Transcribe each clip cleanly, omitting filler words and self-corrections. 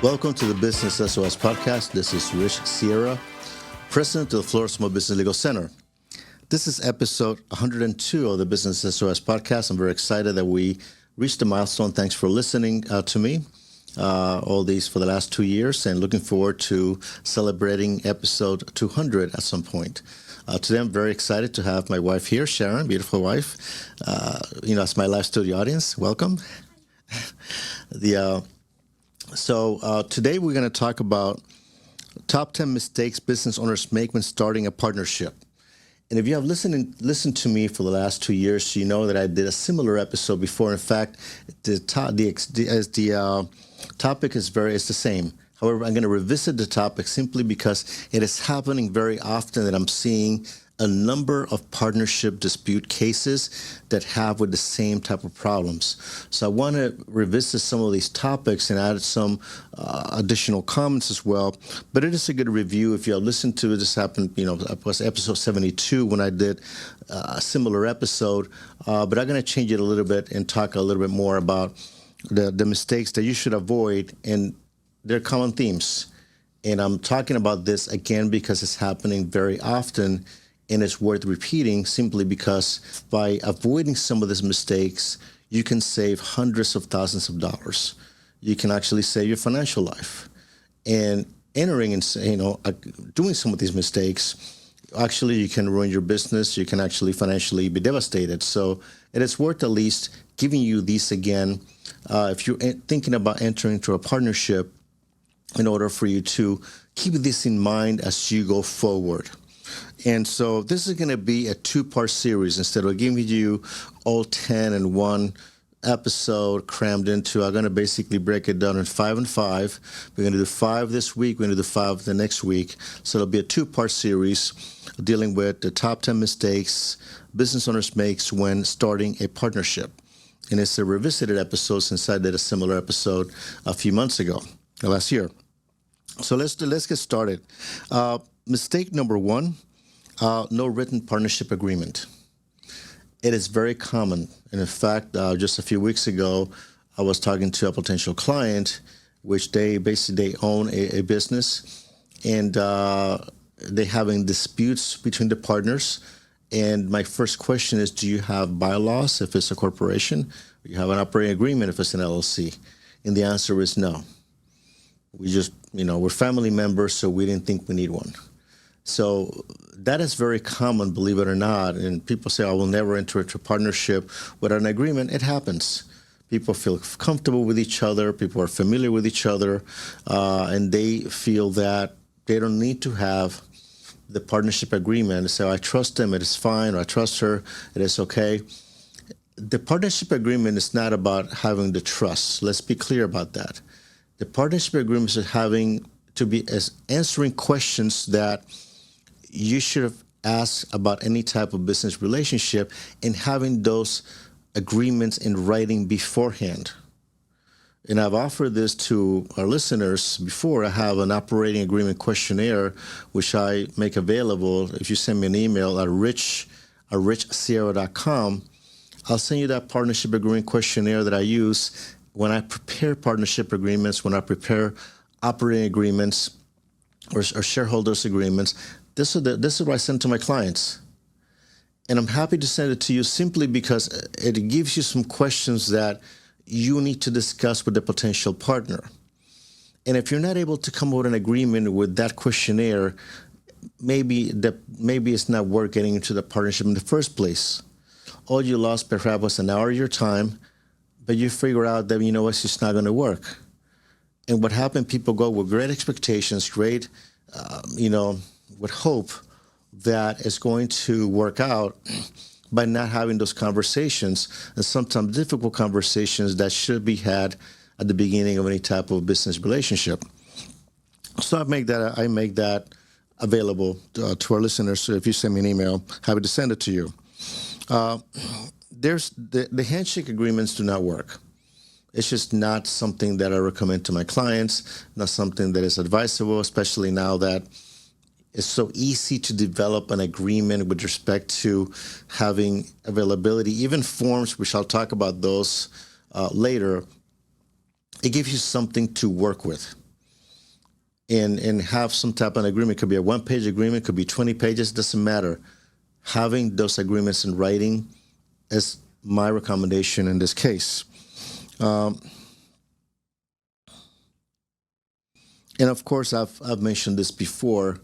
Welcome to the Business SOS podcast. This is Rich Sierra, President of the Florida Small Business Legal Center. This is episode 102 of the Business SOS podcast. I'm very excited that we reached the milestone. Thanks for listening to me all these for the last 2 years, and looking forward to celebrating episode 200 at some point. Today, I'm very excited to have my wife here, Sharon, beautiful wife. It's my live studio audience. Welcome. Today we're going to talk about top 10 mistakes business owners make when starting a partnership. And if you have listened to me for the last 2 years, you know that I did a similar episode before. In fact, the topic is the same. However, I'm going to revisit the topic simply because it is happening very often that I'm seeing a number of partnership dispute cases that have with the same type of problems. So I want to revisit some of these topics and add some additional comments as well. But it is a good review. If you have listened to it, this happened, it was episode 72 when I did a similar episode. But I'm going to change it a little bit and talk a little bit more about the mistakes that you should avoid, and they're common themes. And I'm talking about this again because it's happening very often. And it's worth repeating simply because by avoiding some of these mistakes, you can save hundreds of thousands of dollars. You can actually save your financial life. And entering and doing some of these mistakes, actually you can ruin your business. You can actually financially be devastated. So it is worth at least giving you these again. If you're thinking about entering into a partnership, in order for you to keep this in mind as you go forward. And so this is going to be a two-part series. Instead of giving you all 10 in one episode crammed into, I'm going to basically break it down in 5 and 5. We're going to do 5 this week. We're going to do 5 the next week. So it'll be a two-part series dealing with the top 10 mistakes business owners make when starting a partnership. And it's a revisited episode since I did a similar episode a few months ago, last year. So let's get started. Mistake number 1, no written partnership agreement. It is very common. And in fact, just a few weeks ago, I was talking to a potential client, which they own a business, and they're having disputes between the partners. And my first question is, do you have bylaws if it's a corporation? Do you have an operating agreement if it's an LLC? And the answer is no. We just, we're family members, so we didn't think we need one. So that is very common, believe it or not. And people say, I will never enter into a partnership without an agreement. It happens. People feel comfortable with each other. People are familiar with each other. And they feel that they don't need to have the partnership agreement. So I trust them, it is fine, or I trust her, it is okay. The partnership agreement is not about having the trust. Let's be clear about that. The partnership agreement is having to be as answering questions that you should have asked about any type of business relationship, and having those agreements in writing beforehand. And I've offered this to our listeners before. I have an operating agreement questionnaire, which I make available. If you send me an email at richsierra.com, I'll send you that partnership agreement questionnaire that I use when I prepare partnership agreements, when I prepare operating agreements or shareholders agreements. This is what I send to my clients. And I'm happy to send it to you simply because it gives you some questions that you need to discuss with the potential partner. And if you're not able to come up with an agreement with that questionnaire, maybe it's not worth getting into the partnership in the first place. All you lost perhaps was an hour of your time, but you figure out that, it's just not going to work. And what happened, people go with great expectations, with hope that it's going to work out by not having those conversations, and sometimes difficult conversations that should be had at the beginning of any type of business relationship. So I make that available to our listeners. So if you send me an email, happy to send it to you. There's the handshake agreements do not work. It's just not something that I recommend to my clients, not something that is advisable, especially now that it's so easy to develop an agreement with respect to having availability, even forms, which I'll talk about those later. It gives you something to work with. and have some type of agreement. It could be a one-page agreement, could be 20 pages, doesn't matter. Having those agreements in writing is my recommendation in this case. And of course, I've mentioned this before,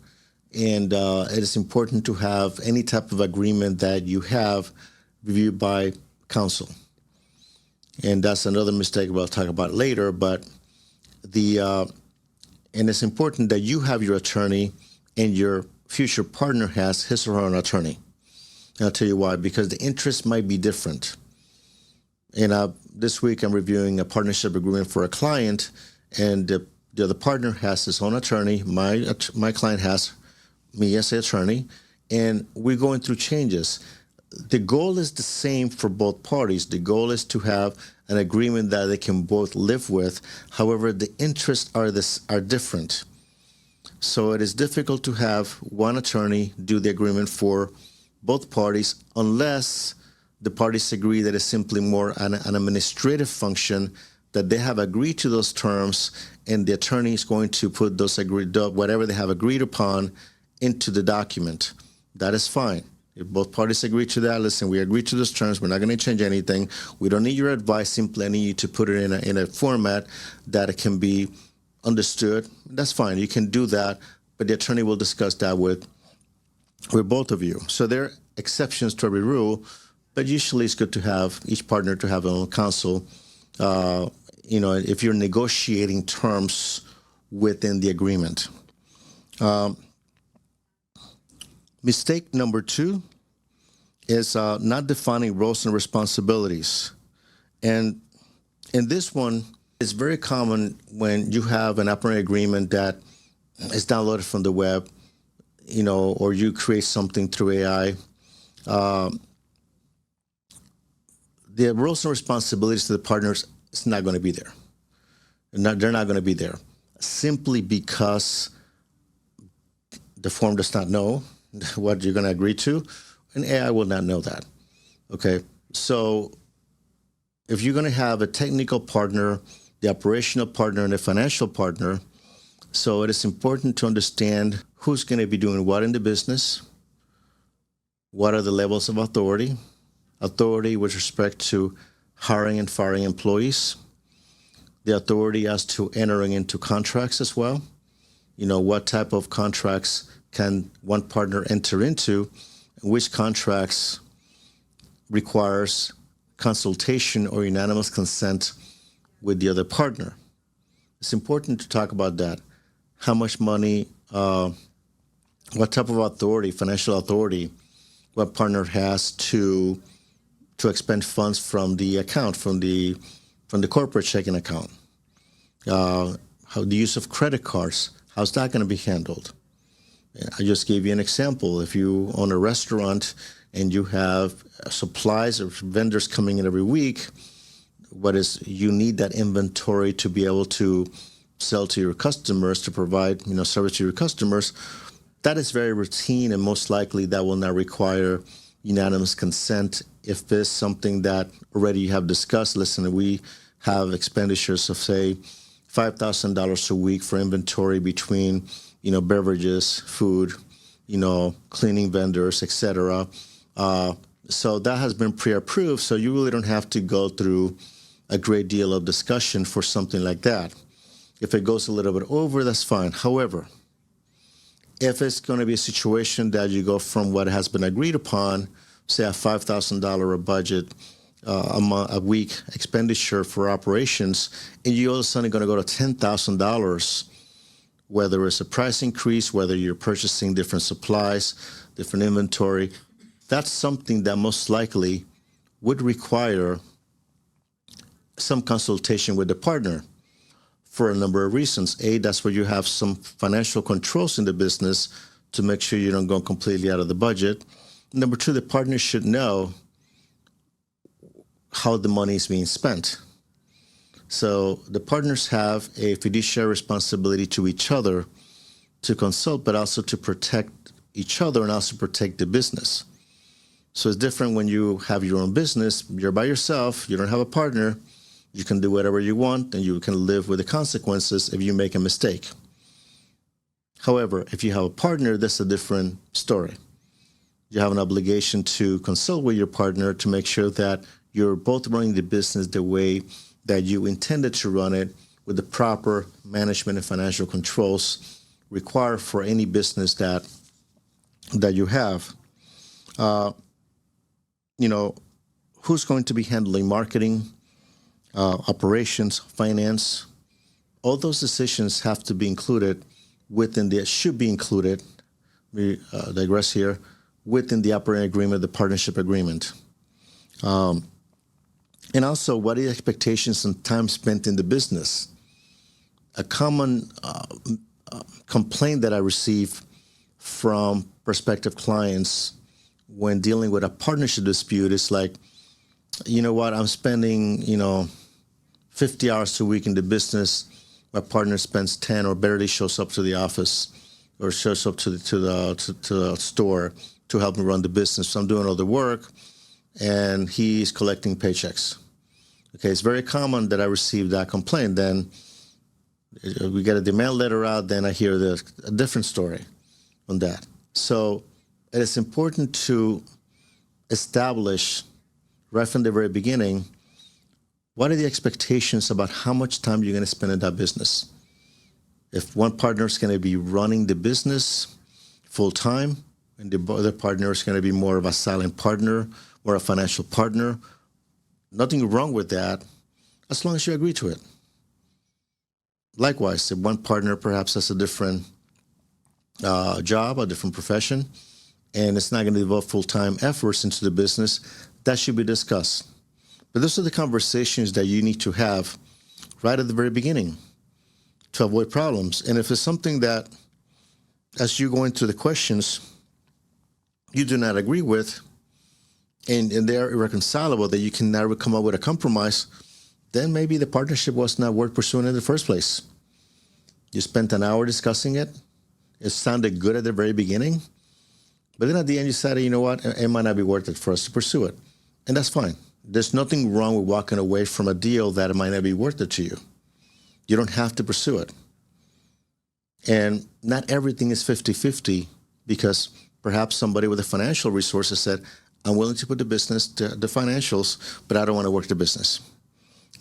and it is important to have any type of agreement that you have reviewed by counsel. And that's another mistake we'll talk about later. But and it's important that you have your attorney and your future partner has his or her own attorney. And I'll tell you why, because the interest might be different. And this week I'm reviewing a partnership agreement for a client, and the other partner has his own attorney. My client has me as an attorney, and we're going through changes. The goal is the same for both parties. The goal is to have an agreement that they can both live with. However, the interests are different. So it is difficult to have one attorney do the agreement for both parties unless the parties agree that it's simply more an administrative function, that they have agreed to those terms, and the attorney is going to put those whatever they have agreed upon into the document. That is fine. If both parties agree to that, listen, we agree to those terms, we're not going to change anything. We don't need your advice, simply I need you to put it in a format that it can be understood. That's fine. You can do that, but the attorney will discuss that with both of you. So there are exceptions to every rule, but usually it's good to have each partner to have their own counsel. If you're negotiating terms within the agreement. Mistake number 2 is not defining roles and responsibilities. And in this one, it's very common when you have an operating agreement that is downloaded from the web, or you create something through AI. The roles and responsibilities to the partners is not going to be there. They're not going to be there simply because the form does not know what you're going to agree to, and AI will not know that. Okay, so if you're going to have a technical partner, the operational partner, and the financial partner, so it is important to understand who's going to be doing what in the business, what are the levels of authority with respect to hiring and firing employees, the authority as to entering into contracts as well. What type of contracts can one partner enter into, which contracts requires consultation or unanimous consent with the other partner. It's important to talk about that. How much money, what type of authority, financial authority, what partner has to expend funds from the account, from the corporate checking account. How the use of credit cards, how's that going to be handled? I just gave you an example. If you own a restaurant and you have supplies or vendors coming in every week, you need that inventory to be able to sell to your customers, to provide service to your customers. That is very routine, and most likely that will not require unanimous consent. If there's something that already you have discussed, listen, we have expenditures of, say, $5,000 a week for inventory between beverages, food, cleaning vendors, etc. So that has been pre-approved, so you really don't have to go through a great deal of discussion for something like that. If it goes a little bit over, that's fine. However, if it's going to be a situation that you go from what has been agreed upon, say a $5,000 a budget, a week expenditure for operations, and you all of a sudden going to go to $10,000, whether it's a price increase, whether you're purchasing different supplies, different inventory, that's something that most likely would require some consultation with the partner for a number of reasons. A, that's where you have some financial controls in the business to make sure you don't go completely out of the budget. Number 2, the partner should know how the money is being spent. So the partners have a fiduciary responsibility to each other to consult, but also to protect each other and also protect the business. So it's different when you have your own business, you're by yourself, you don't have a partner, you can do whatever you want, and you can live with the consequences if you make a mistake. However, if you have a partner, that's a different story. You have an obligation to consult with your partner to make sure that you're both running the business the way that you intended to run it, with the proper management and financial controls required for any business that you have. You know, who's going to be handling marketing, operations, finance? All those decisions have to be included should be included, we digress here, within the operating agreement, the partnership agreement. And also, what are the expectations and time spent in the business? A common complaint that I receive from prospective clients when dealing with a partnership dispute is like, you know what, I'm spending, 50 hours a week in the business. My partner spends 10 or barely shows up to the office or shows up to the store to help me run the business. So I'm doing all the work, and he's collecting paychecks. Okay, it's very common that I receive that complaint. Then we get a demand letter out, then I hear a different story on that. So it is important to establish right from the very beginning, what are the expectations about how much time you're going to spend in that business? If one partner is going to be running the business full time, and the other partner is going to be more of a silent partner or a financial partner, nothing wrong with that, as long as you agree to it. Likewise, if one partner perhaps has a different job, a different profession, and it's not going to devote full-time efforts into the business, that should be discussed. But those are the conversations that you need to have right at the very beginning to avoid problems. And if it's something that, as you go into the questions, you do not agree with, and they're irreconcilable, that you can never come up with a compromise, then maybe the partnership was not worth pursuing in the first place. You spent an hour discussing it. It sounded good at the very beginning. But then at the end, you decided, you know what, it might not be worth it for us to pursue it. And that's fine. There's nothing wrong with walking away from a deal that it might not be worth it to you. You don't have to pursue it. And not everything is 50-50, because perhaps somebody with the financial resources said, I'm willing to put the financials, but I don't want to work the business.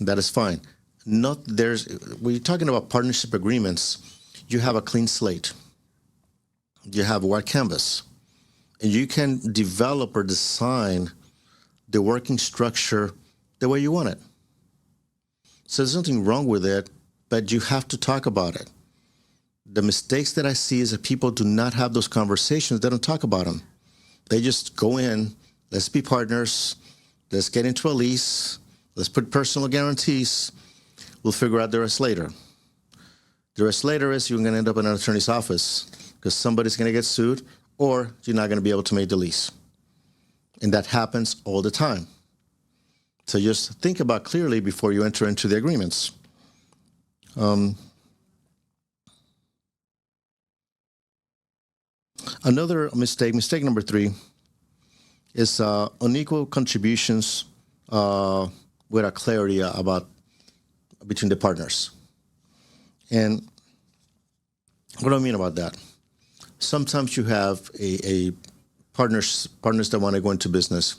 That is fine. When you're talking about partnership agreements, you have a clean slate. You have a white canvas. And you can develop or design the working structure the way you want it. So there's nothing wrong with it, but you have to talk about it. The mistakes that I see is that people do not have those conversations. They don't talk about them. They just go in, let's be partners, let's get into a lease, let's put personal guarantees, we'll figure out the rest later. The rest later is you're going to end up in an attorney's office because somebody's going to get sued, or you're not going to be able to make the lease. And that happens all the time. So just think about clearly before you enter into the agreements. Another mistake number 3, is unequal contributions without clarity about between the partners. And what do I mean about that? Sometimes you have a partners that want to go into business,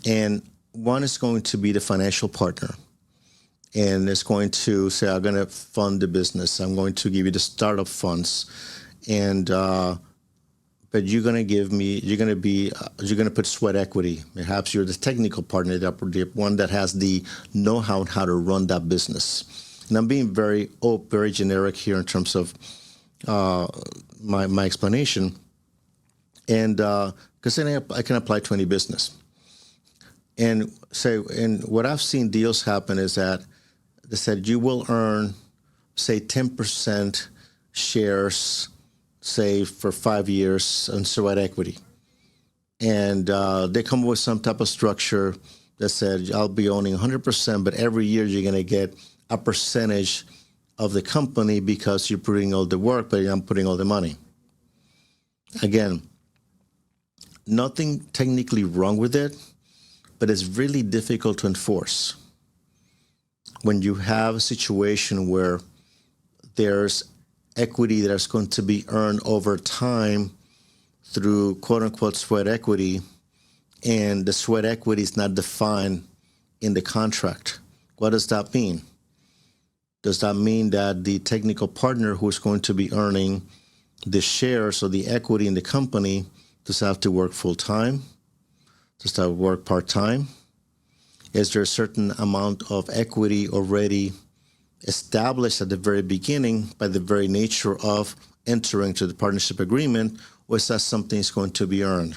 and one is going to be the financial partner, and it's going to say, I'm going to fund the business, I'm going to give you the startup funds, and but you're going to put sweat equity. Perhaps you're the technical partner, the one that has the know-how on how to run that business. And I'm being very generic here in terms of my explanation, and because then I can apply to any business. And what I've seen deals happen is that they said you will earn, say, 10% shares, say, for 5 years on sweat equity. And they come up with some type of structure that said, I'll be owning 100%, but every year you're going to get a percentage of the company because you're putting all the work, but I'm putting all the money. Again, nothing technically wrong with it, but it's really difficult to enforce. When you have a situation where there's equity that's going to be earned over time through quote unquote sweat equity, and the sweat equity is not defined in the contract. What does that mean? Does that mean that the technical partner who is going to be earning the shares or the equity in the company does have to work full time? Does that work part time? Is there a certain amount of equity already established at the very beginning by the very nature of entering to the partnership agreement, or is that something that's going to be earned?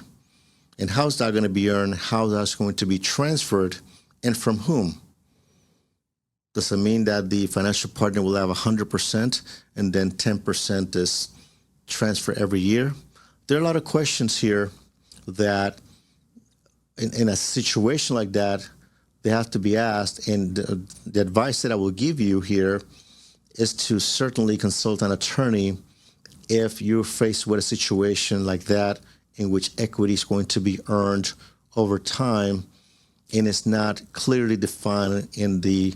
And how's that going to be earned? How that's going to be transferred, and from whom? Does it mean that the financial partner will have 100% and then 10% is transferred every year? There are a lot of questions here that in a situation like that, they have to be asked. And the advice that I will give you here is to certainly consult an attorney if you're faced with a situation like that in which equity is going to be earned over time and it's not clearly defined in the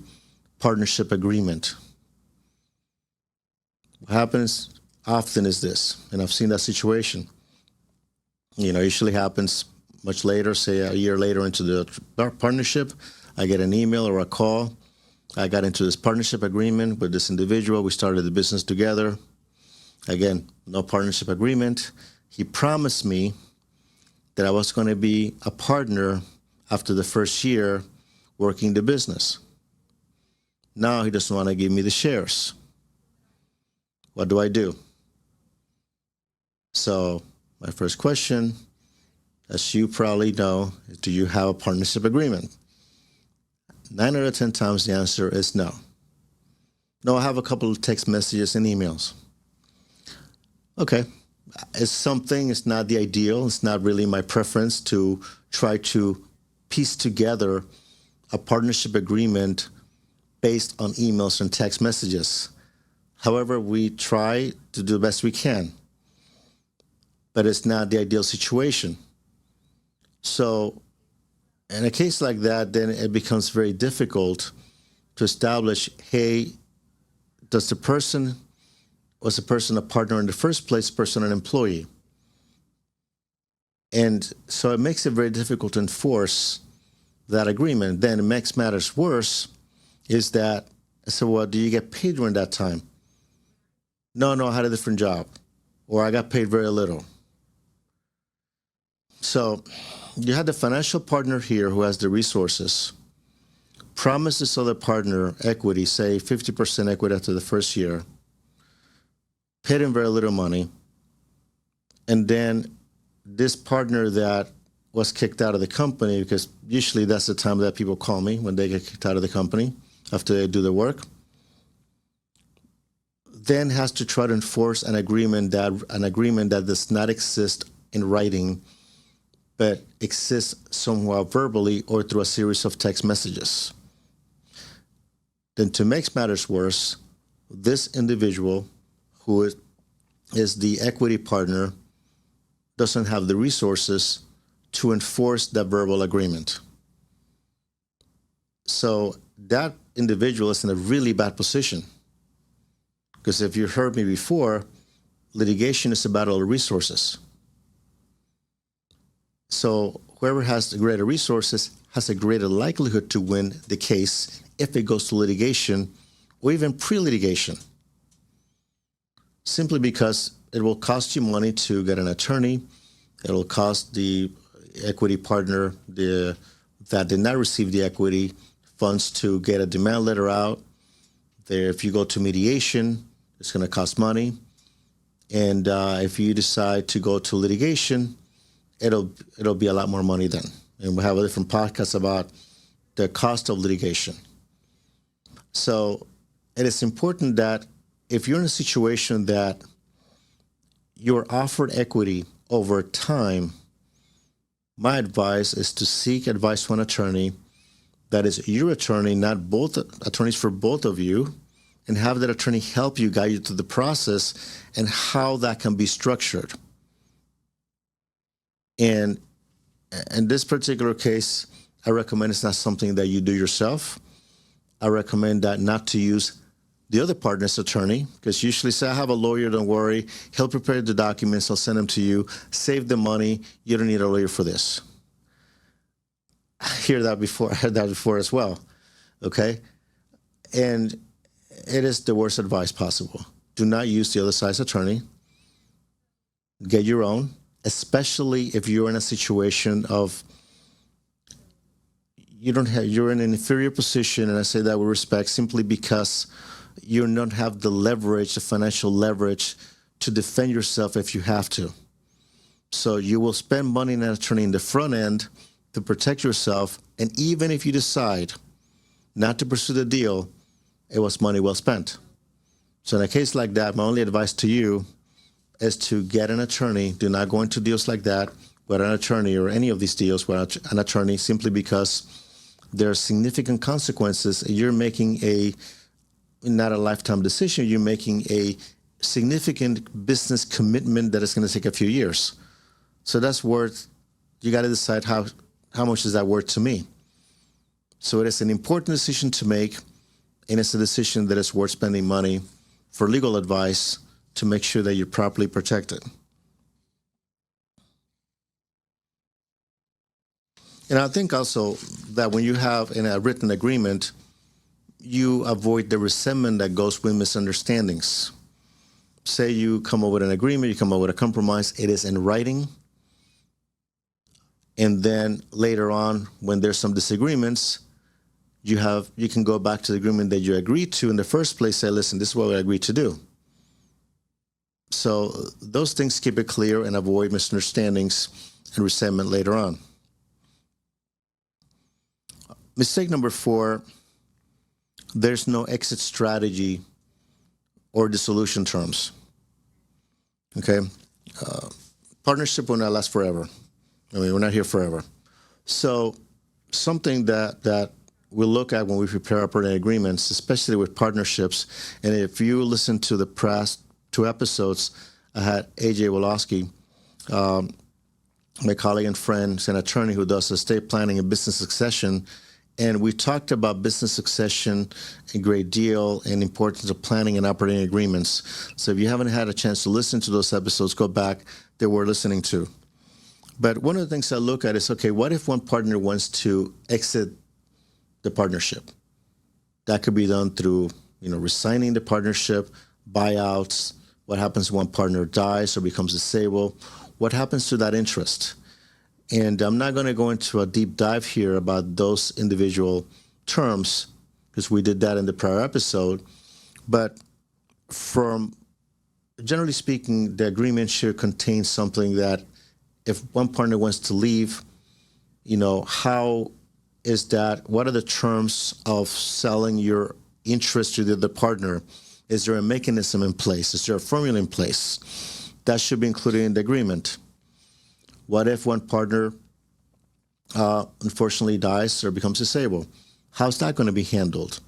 partnership agreement. What happens often is this, and I've seen that situation. Usually happens much later, say a year later into the partnership. I get an email or a call. I got into this partnership agreement with this individual. We started the business together. Again, no partnership agreement. He promised me that I was going to be a partner after the first year working the business. Now he doesn't want to give me the shares. What do I do? So my first question, as you probably know, is do you have a partnership agreement? 9 out of 10 times the answer is no. No, I have a couple of text messages and emails. Okay, it's something, it's not the ideal, it's not really my preference to try to piece together a partnership agreement based on emails and text messages. However, we try to do the best we can, but it's not the ideal situation. So in a case like that, then it becomes very difficult to establish, hey, was the person a partner in the first place, person an employee? And so it makes it very difficult to enforce that agreement. Then it makes matters worse is that, I said, well, do you get paid during that time? No, I had a different job, or I got paid very little. So you had the financial partner here who has the resources, promise this other partner equity, say 50% equity after the first year, paid him very little money, and then this partner that was kicked out of the company, because usually that's the time that people call me when they get kicked out of the company after they do their work, then has to try to enforce an agreement that does not exist in writing, but exists somewhat verbally or through a series of text messages. Then to make matters worse, this individual who is the equity partner doesn't have the resources to enforce that verbal agreement. So that individual is in a really bad position. Because if you heard me before, litigation is about all the resources. So whoever has the greater resources has a greater likelihood to win the case if it goes to litigation or even pre-litigation. Simply because it will cost you money to get an attorney. It will cost the equity partner that did not receive the equity funds to get a demand letter out. If you go to mediation, it's going to cost money. And if you decide to go to litigation, it'll be a lot more money then. And we'll have a different podcast about the cost of litigation. So it is important that if you're in a situation that you're offered equity over time, my advice is to seek advice from an attorney that is your attorney, not both attorneys for both of you, and have that attorney help you, guide you through the process and how that can be structured. And in this particular case, I recommend it's not something that you do yourself. I recommend that not to use the other partner's attorney, because usually say, I have a lawyer, don't worry. He'll prepare the documents, I'll send them to you, save the money, you don't need a lawyer for this. I heard that before as well, okay? And it is the worst advice possible. Do not use the other side's attorney. Get your own, especially if you're in a situation of you're in an inferior position, and I say that with respect, simply because you don't have the leverage, the financial leverage to defend yourself if you have to. So you will spend money on an attorney in the front end to protect yourself, and even if you decide not to pursue the deal, it was money well spent. So in a case like that, my only advice to you is to get an attorney. Do not go into deals like that without an attorney, or any of these deals without an attorney, simply because there are significant consequences. You're making not a lifetime decision, you're making a significant business commitment that is going to take a few years. So that's worth, you got to decide how much is that worth to me. So it is an important decision to make, and it's a decision that is worth spending money for legal advice to make sure that you're properly protected. And I think also that when you have in a written agreement, you avoid the resentment that goes with misunderstandings. Say you come up with an agreement, you come up with a compromise, it is in writing. And then later on, when there's some disagreements, you can go back to the agreement that you agreed to in the first place, say, listen, this is what we agreed to do. So those things keep it clear and avoid misunderstandings and resentment later on. Mistake number 4, there's no exit strategy or dissolution terms. Okay? Partnership will not last forever. I mean, we're not here forever. So something that we look at when we prepare our partner agreements, especially with partnerships, and if you listen to the past 2 episodes, I had AJ Wolosky, my colleague and friend, he's an attorney who does estate planning and business succession, and we talked about business succession a great deal and the importance of planning and operating agreements. So if you haven't had a chance to listen to those episodes, go back. They were listening to. But one of the things I look at is, okay, what if one partner wants to exit the partnership? That could be done through, resigning the partnership, buyouts. What happens when one partner dies or becomes disabled? What happens to that interest? And I'm not going to go into a deep dive here about those individual terms, because we did that in the prior episode. But generally speaking, the agreement should contain something that if one partner wants to leave, how is that? What are the terms of selling your interest to the other partner? Is there a mechanism in place? Is there a formula in place? That should be included in the agreement. What if one partner unfortunately dies or becomes disabled? How's that going to be handled?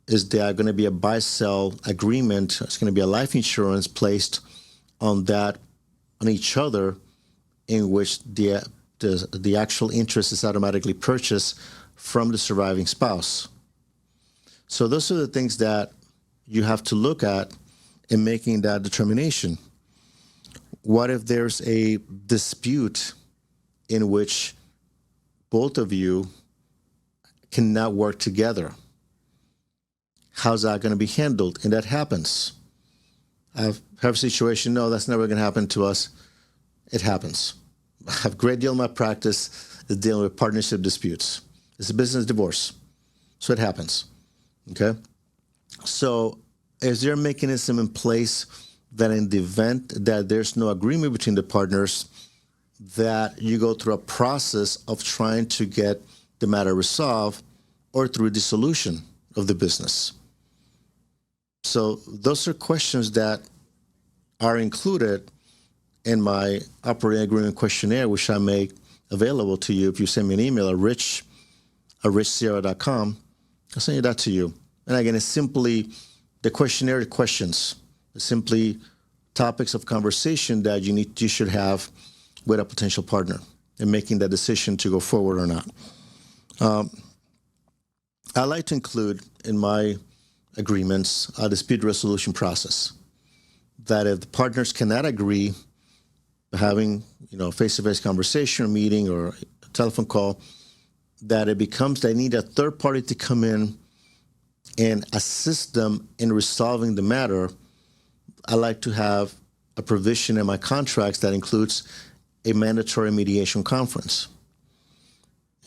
Is there going to be a buy-sell agreement? It's going to be a life insurance placed on each other, in which the actual interest is automatically purchased from the surviving spouse. So those are the things that you have to look at in making that determination. What if there's a dispute in which both of you cannot work together? How's that going to be handled? And that happens. I've had a situation, no, that's never going to happen to us. It happens. I have a great deal of my practice is dealing with partnership disputes. It's a business divorce. So it happens. Okay? So is there a mechanism in place that in the event that there's no agreement between the partners, that you go through a process of trying to get the matter resolved, or through dissolution of the business? So those are questions that are included in my operating agreement questionnaire, which I make available to you. If you send me an email at rich@richsierra.com, I'll send you that to you. And again, it's simply the questionnaire questions. It's simply topics of conversation that you should have with a potential partner in making that decision to go forward or not. I like to include in my agreements, a dispute resolution process. That if the partners cannot agree, having face-to-face conversation or meeting or a telephone call, that it becomes they need a third party to come in and assist them in resolving the matter. I like to have a provision in my contracts that includes a mandatory mediation conference.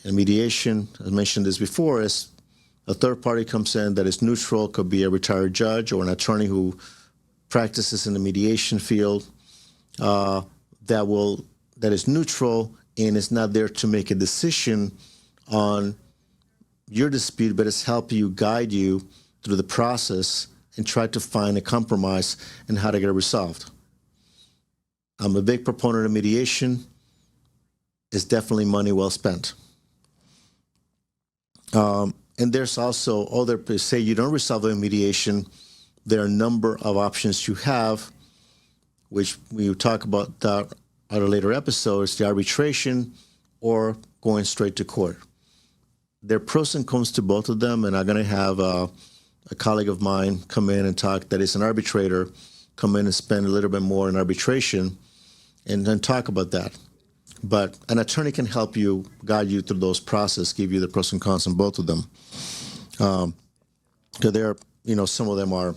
And mediation, I mentioned this before, is a third party comes in that is neutral, could be a retired judge or an attorney who practices in the mediation field, that is neutral and is not there to make a decision on your dispute, but it's help you, guide you through the process and try to find a compromise and how to get it resolved. I'm a big proponent of mediation. It's definitely money well spent. And there's also other, say you don't resolve a mediation, there are a number of options you have, which we will talk about that at a later episode, is the arbitration or going straight to court. There are pros and cons to both of them, and I'm going to have a colleague of mine come in and talk that is an arbitrator, come in and spend a little bit more in arbitration and then talk about that. But an attorney can help you, guide you through those processes, give you the pros and cons on both of them. So there, some of them are,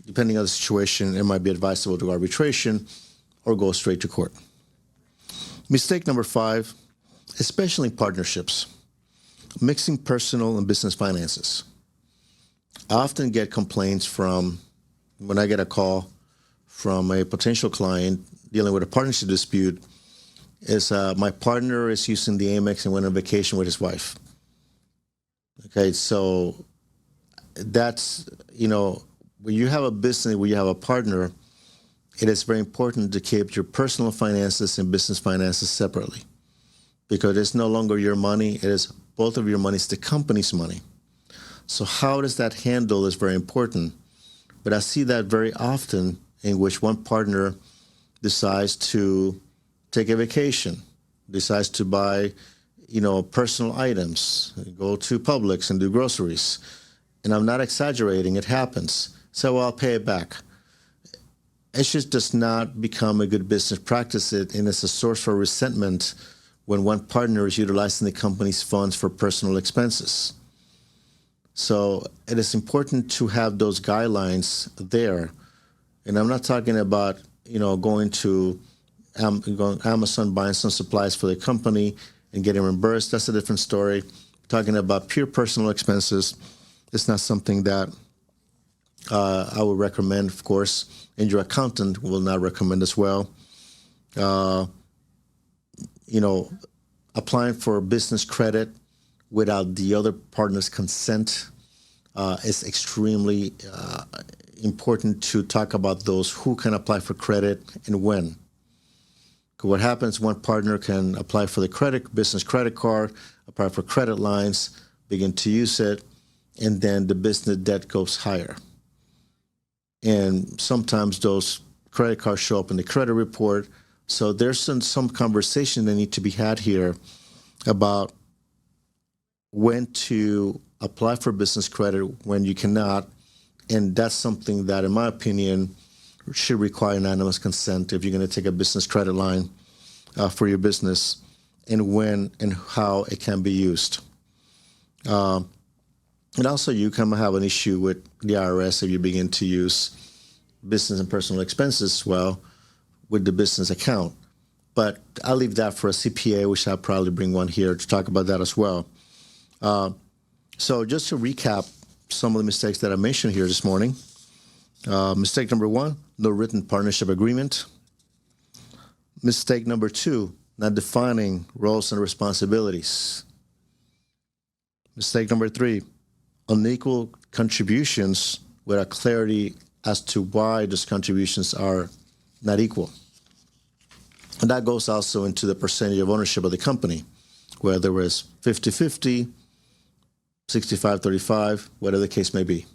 depending on the situation, it might be advisable to arbitration or go straight to court. Mistake number 5, especially in partnerships, mixing personal and business finances. I often get complaints when I get a call from a potential client dealing with a partnership dispute, is my partner is using the Amex and went on vacation with his wife. Okay, so that's, when you have a business, where you have a partner, it is very important to keep your personal finances and business finances separately, because it's no longer your money. It is both of your money. It's the company's money. So how does that handle is very important. But I see that very often in which one partner decides to take a vacation, decides to buy, personal items, go to Publix and do groceries. And I'm not exaggerating, it happens. So I'll pay it back. It just does not become a good business practice, and it's a source for resentment when one partner is utilizing the company's funds for personal expenses. So it is important to have those guidelines there. And I'm not talking about, going to Amazon, buying some supplies for the company and getting reimbursed. That's a different story. Talking about pure personal expenses, it's not something that I would recommend, of course, and your accountant will not recommend as well. Applying for business credit without the other partner's consent is extremely important to talk about those who can apply for credit and when. What happens, one partner can apply for the business credit card, apply for credit lines, begin to use it, and then the business debt goes higher. And sometimes those credit cards show up in the credit report. So there's some conversation that need to be had here about when to apply for business credit, when you cannot. And that's something that, in my opinion, should require unanimous consent if you're going to take a business credit line for your business, and when and how it can be used. And also, you can have an issue with the IRS if you begin to use business and personal expenses with the business account. But I'll leave that for a CPA, which I'll probably bring one here to talk about that as well. So just to recap some of the mistakes that I mentioned here this morning. Mistake number 1, no written partnership agreement. Mistake number 2, not defining roles and responsibilities. Mistake number 3, unequal contributions without clarity as to why those contributions are not equal. And that goes also into the percentage of ownership of the company, whether it's 50-50, 65-35, whatever the case may be.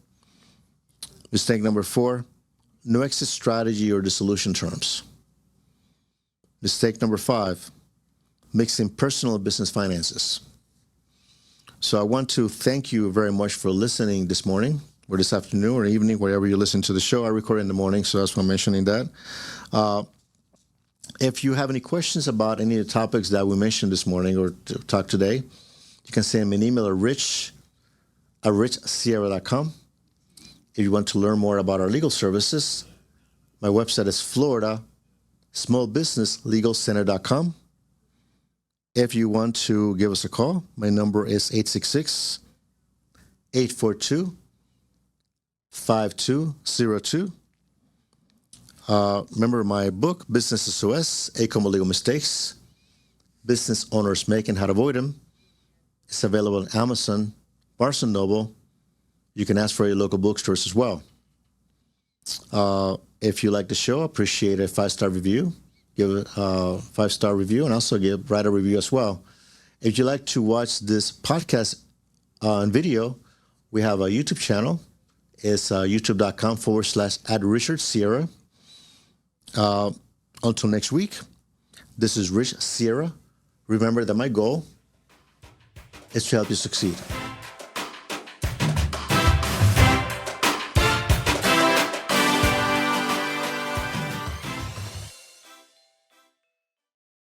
Mistake number 4, no exit strategy or dissolution terms. Mistake number 5, mixing personal and business finances. So I want to thank you very much for listening this morning, or this afternoon or evening, wherever you listen to the show. I record in the morning, so that's why I'm mentioning that. If you have any questions about any of the topics that we mentioned this morning or talked today, you can send me an email at richsierra.com. If you want to learn more about our legal services, my website is floridasmallbusinesslegalcenter.com. If you want to give us a call, my number is 866-842-5202. Remember my book, Business SOS, 8 Common Legal Mistakes Business Owners Make and How to Avoid Them. It's available on Amazon, Barnes & Noble. You can ask for your local bookstores as well. If you like the show, appreciate a 5-star review. Give it a 5-star review and also write a review as well. If you like to watch this podcast on video, we have a YouTube channel. It's youtube.com/@RichardSierra. Until next week, this is Rich Sierra. Remember that my goal is to help you succeed.